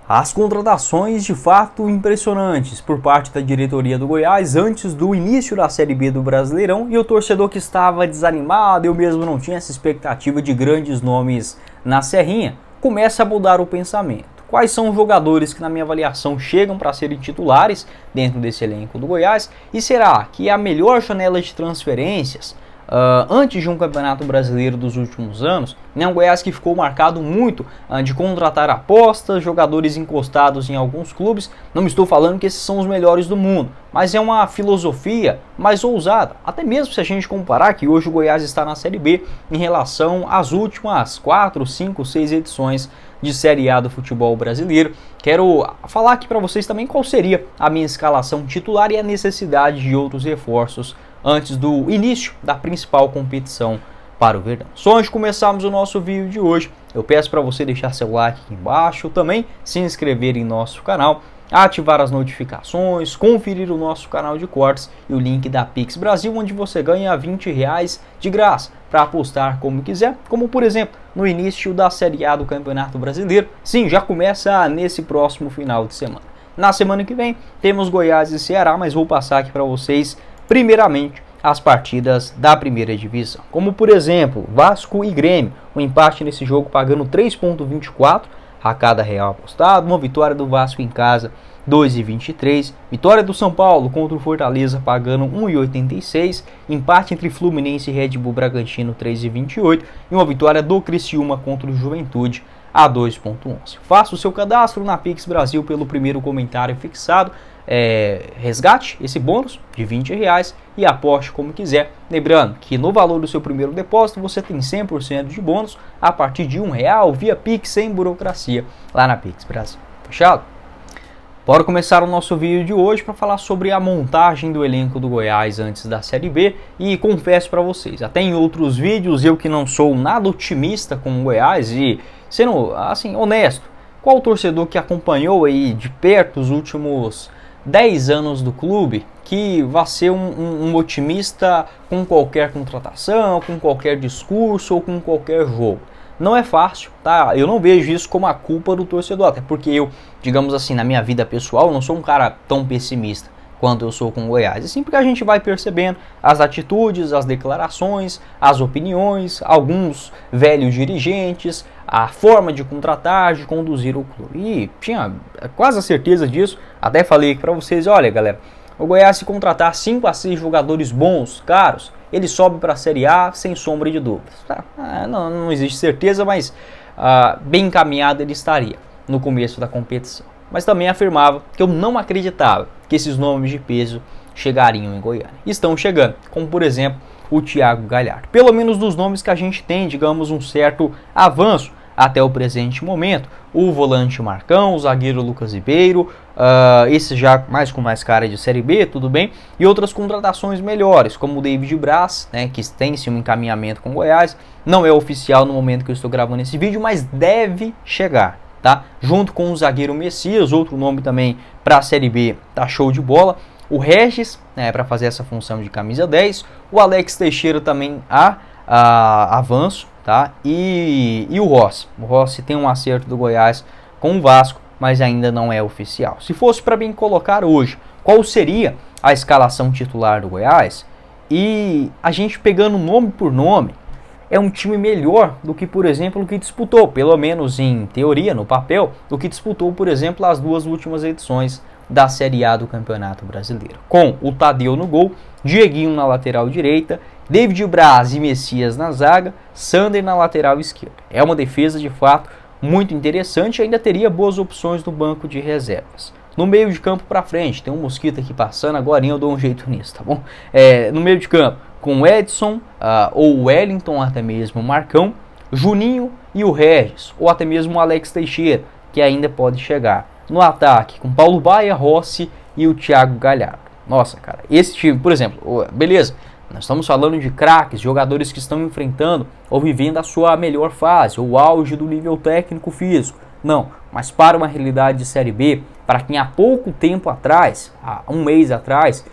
As contratações de fato impressionantes por parte da diretoria do Goiás antes do início da Série B do Brasileirão, e o torcedor que estava desanimado, eu mesmo não tinha essa expectativa de grandes nomes na Serrinha, começa a mudar o pensamento. Quais são os jogadores que na minha avaliação chegam para serem titulares dentro desse elenco do Goiás, e será que é a melhor janela de transferências antes de um campeonato brasileiro dos últimos anos, né? Um Goiás que ficou marcado muito de contratar apostas, jogadores encostados em alguns clubes. Não estou falando que esses são os melhores do mundo, mas é uma filosofia mais ousada, até mesmo se a gente comparar que hoje o Goiás está na Série B em relação às últimas 4, 5, 6 edições de Série A do futebol brasileiro. Quero falar aqui para vocês também qual seria a minha escalação titular e a necessidade de outros reforços antes do início da principal competição para o Verdão. Só antes de começarmos o nosso vídeo de hoje, eu peço para você deixar seu like aqui embaixo, também se inscrever em nosso canal, ativar as notificações, conferir o nosso canal de cortes e o link da Pix Brasil, onde você ganha R$20 de graça para apostar como quiser, como por exemplo no início da Série A do Campeonato Brasileiro. Sim, já começa nesse próximo final de semana. Na semana que vem temos Goiás e Ceará, mas vou passar aqui para vocês primeiramente as partidas da primeira divisão, como por exemplo Vasco e Grêmio, um empate nesse jogo pagando 3,24 a cada real apostado, uma vitória do Vasco em casa 2,23, vitória do São Paulo contra o Fortaleza pagando 1,86, empate entre Fluminense e Red Bull Bragantino 3,28 e uma vitória do Criciúma contra o Juventude a 2,11. Faça o seu cadastro na Pix Brasil pelo primeiro comentário fixado, resgate esse bônus de R$20 e aposte como quiser. Lembrando que no valor do seu primeiro depósito você tem 100% de bônus a partir de R$1 via Pix sem burocracia lá na Pix Brasil. Fechado? Bora começar o nosso vídeo de hoje para falar sobre a montagem do elenco do Goiás antes da Série B. E confesso para vocês, até em outros vídeos, eu que não sou nada otimista com o Goiás, e sendo assim honesto, qual torcedor que acompanhou aí de perto os últimos 10 anos do clube que vai ser um otimista com qualquer contratação, com qualquer discurso ou com qualquer jogo? Não é fácil, tá? Eu não vejo isso como a culpa do torcedor, até porque eu, digamos assim, na minha vida pessoal, não sou um cara tão pessimista quanto eu sou com o Goiás. E sim porque a gente vai percebendo as atitudes, as declarações, as opiniões, alguns velhos dirigentes, a forma de contratar, de conduzir o clube. E tinha quase a certeza disso, até falei aqui pra vocês, olha galera, o Goiás se contratar 5 a 6 jogadores bons, caros, ele sobe para a Série A sem sombra de dúvidas. Não existe certeza, mas bem encaminhado ele estaria no começo da competição. Mas também afirmava que eu não acreditava que esses nomes de peso chegariam em Goiânia. Estão chegando, como por exemplo o Thiago Galhardo. Pelo menos dos nomes que a gente tem, digamos, um certo avanço até o presente momento. O volante Marcão, o zagueiro Lucas Ribeiro, esse já com mais cara de Série B, tudo bem. E outras contratações melhores, como o David Braz, né, que tem-se um encaminhamento com o Goiás. Não é oficial no momento que eu estou gravando esse vídeo, mas deve chegar, tá? Junto com o zagueiro Messias, outro nome também para a Série B, tá show de bola. O Regis, né, para fazer essa função de camisa 10. O Alex Teixeira também avanço, tá? E o Rossi. O Rossi tem um acerto do Goiás com o Vasco, mas ainda não é oficial. Se fosse para mim colocar hoje qual seria a escalação titular do Goiás, e a gente pegando nome por nome, é um time melhor do que, por exemplo, o que disputou, pelo menos em teoria, no papel, do que disputou, por exemplo, as 2 últimas edições da Série A do Campeonato Brasileiro. Com o Tadeu no gol, Dieguinho na lateral direita, David Braz e Messias na zaga, Sander na lateral esquerda. É uma defesa de fato muito interessante e ainda teria boas opções no banco de reservas. No meio de campo para frente, tem um mosquito aqui passando, agora eu dou um jeito nisso, tá bom? No meio de campo, com o Edson, ou o Wellington, até mesmo o Marcão, Juninho e o Regis, ou até mesmo o Alex Teixeira, que ainda pode chegar. No ataque, com Paulo Baia, Rossi e o Thiago Galhardo. Nossa, cara, esse time, por exemplo, beleza, nós estamos falando de craques, jogadores que estão enfrentando ou vivendo a sua melhor fase, ou auge do nível técnico físico. Não, mas para uma realidade de Série B, para quem há pouco tempo atrás, há um mês atrás,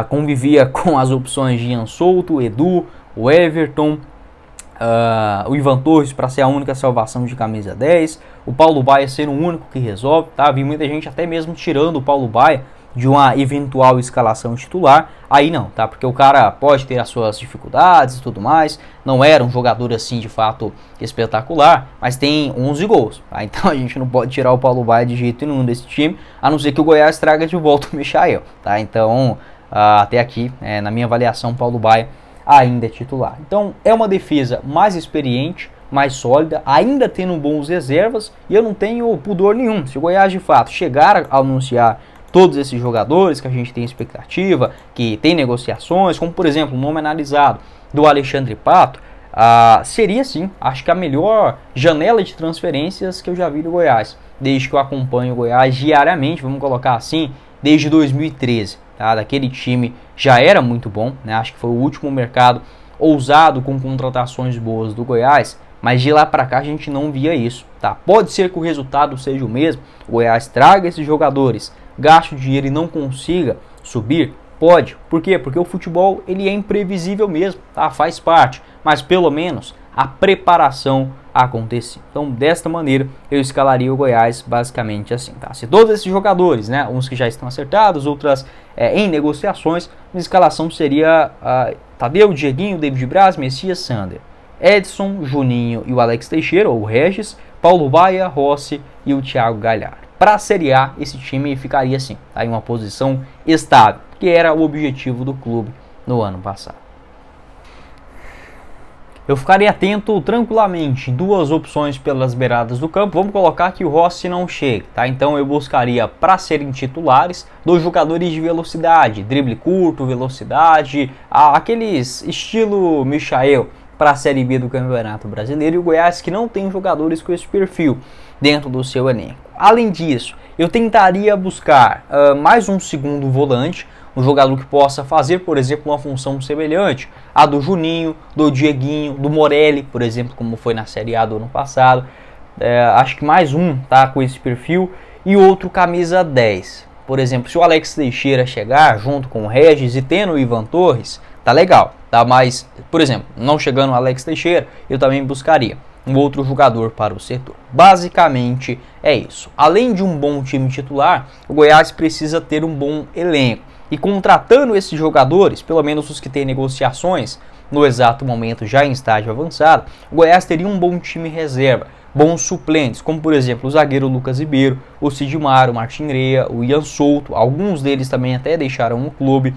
convivia com as opções de Ian Souto, Edu, o Everton, o Ivan Torres para ser a única salvação de camisa 10, o Paulo Baia sendo o único que resolve, tá? Vi muita gente até mesmo tirando o Paulo Baia de uma eventual escalação titular, aí não, tá? Porque o cara pode ter as suas dificuldades e tudo mais, não era um jogador assim de fato espetacular, mas tem 11 gols, tá? Então a gente não pode tirar o Paulo Baia de jeito nenhum desse time, a não ser que o Goiás traga de volta o Michael, tá? Então até aqui, na minha avaliação, o Paulo Baia ainda é titular. Então é uma defesa mais experiente, mais sólida, ainda tendo bons reservas, e eu não tenho pudor nenhum. Se o Goiás de fato chegar a anunciar todos esses jogadores que a gente tem expectativa, que tem negociações, como por exemplo o nome analisado do Alexandre Pato, seria sim, acho que a melhor janela de transferências que eu já vi do Goiás, desde que eu acompanho o Goiás diariamente, vamos colocar assim, desde 2013. Tá? Daquele time já era muito bom, né? Acho que foi o último mercado ousado com contratações boas do Goiás, mas de lá para cá a gente não via isso. Tá? Pode ser que o resultado seja o mesmo, o Goiás traga esses jogadores, gaste o dinheiro e não consiga subir? Pode. Por quê? Porque o futebol ele é imprevisível mesmo, tá? Faz parte, mas pelo menos a preparação acontecer. Então, desta maneira, eu escalaria o Goiás basicamente assim, tá? Se todos esses jogadores, né, uns que já estão acertados, outras em negociações, a escalação seria Tadeu, Dieguinho, David Braz, Messias, Sander, Edson, Juninho e o Alex Teixeira, ou Regis, Paulo Baia, Rossi e o Thiago Galhardo. Para a Série A, esse time ficaria assim, tá, em uma posição estável, que era o objetivo do clube no ano passado. Eu ficaria atento tranquilamente em duas opções pelas beiradas do campo. Vamos colocar que o Rossi não chega, tá? Então eu buscaria para serem titulares 2 jogadores de velocidade, drible curto, velocidade, aqueles estilo Michael para a Série B do Campeonato Brasileiro, e o Goiás que não tem jogadores com esse perfil dentro do seu elenco. Além disso, eu tentaria buscar mais um segundo volante, um jogador que possa fazer, por exemplo, uma função semelhante à do Juninho, do Dieguinho, do Morelli, por exemplo, como foi na Série A do ano passado. Acho que mais um tá com esse perfil e outro camisa 10. Por exemplo, se o Alex Teixeira chegar junto com o Regis e tendo o Ivan Torres, tá legal, tá? Mas, por exemplo, não chegando o Alex Teixeira, eu também buscaria um outro jogador para o setor. Basicamente é isso. Além de um bom time titular, o Goiás precisa ter um bom elenco. E contratando esses jogadores, pelo menos os que têm negociações no exato momento já em estágio avançado, o Goiás teria um bom time reserva, bons suplentes, como por exemplo o zagueiro Lucas Ribeiro, o Sidmar, o Martin Rea, o Ian Souto, alguns deles também até deixaram o clube,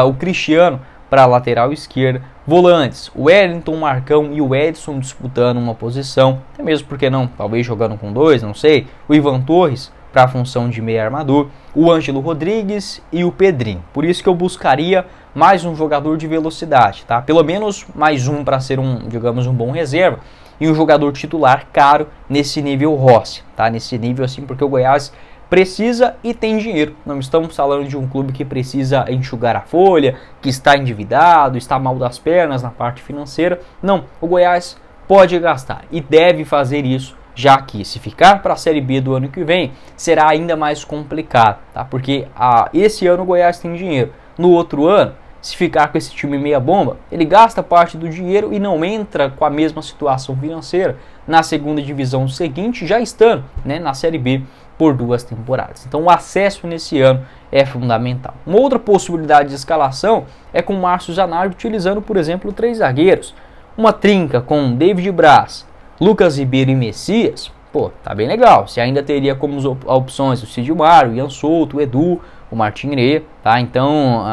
o Cristiano para a lateral esquerda, volantes, o Wellington, o Marcão e o Edson disputando uma posição, até mesmo porque não, talvez jogando com 2, não sei, o Ivan Torres para a função de meio armador, o Ângelo Rodrigues e o Pedrinho. Por isso que eu buscaria mais um jogador de velocidade, tá? Pelo menos mais um para ser digamos, um bom reserva e um jogador titular caro nesse nível Rossi, tá? Nesse nível assim, porque o Goiás precisa e tem dinheiro. Não estamos falando de um clube que precisa enxugar a folha, que está endividado, está mal das pernas na parte financeira. Não, o Goiás pode gastar e deve fazer isso, já que se ficar para a Série B do ano que vem, será ainda mais complicado, tá? Porque esse ano o Goiás tem dinheiro. No outro ano, se ficar com esse time meia bomba, ele gasta parte do dinheiro e não entra com a mesma situação financeira na segunda divisão seguinte, já estando, né, na Série B por 2 temporadas. Então o acesso nesse ano é fundamental. Uma outra possibilidade de escalação é com o Márcio Zanardi utilizando, por exemplo, 3 zagueiros. Uma trinca com David Braz, Lucas Ribeiro e Messias, pô, tá bem legal. Você ainda teria como opções o Sidmar, o Ian Souto, o Edu, o Martin Rea, tá? Então,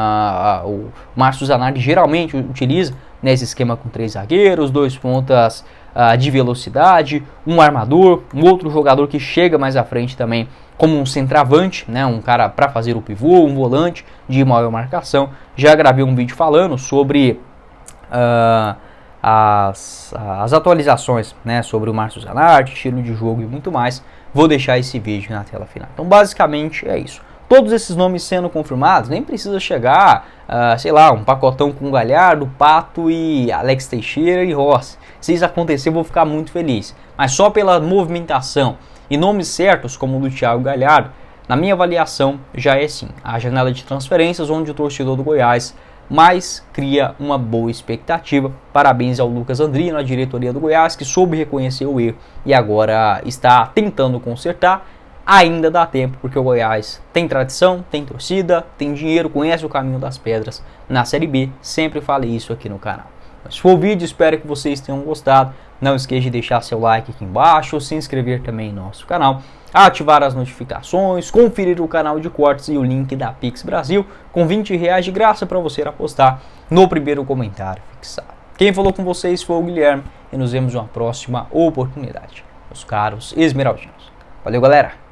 o Márcio Zanardi geralmente utiliza nesse esquema com 3 zagueiros, 2 pontas de velocidade, um armador, um outro jogador que chega mais à frente também como um centroavante, né? Um cara para fazer o pivô, um volante de maior marcação. Já gravei um vídeo falando sobre as atualizações, né, sobre o Márcio Zanardi, estilo de jogo e muito mais. Vou deixar esse vídeo na tela final. Então basicamente é isso. Todos esses nomes sendo confirmados, nem precisa chegar, sei lá, um pacotão com Galhardo, Pato e Alex Teixeira e Rossi. Se isso acontecer, eu vou ficar muito feliz. Mas só pela movimentação e nomes certos como o do Thiago Galhardo, na minha avaliação, já é sim a janela de transferências onde o torcedor do Goiás mas cria uma boa expectativa. Parabéns ao Lucas Andrino, à diretoria do Goiás, que soube reconhecer o erro e agora está tentando consertar. Ainda dá tempo, porque o Goiás tem tradição, tem torcida, tem dinheiro, conhece o caminho das pedras na Série B. Sempre falei isso aqui no canal. Esse foi o vídeo, espero que vocês tenham gostado. Não esqueça de deixar seu like aqui embaixo, se inscrever também no nosso canal, ativar as notificações, conferir o canal de cortes e o link da Pix Brasil com R$20 de graça para você apostar no primeiro comentário fixado. Quem falou com vocês foi o Guilherme e nos vemos em uma próxima oportunidade, meus caros esmeraldinos. Valeu, galera!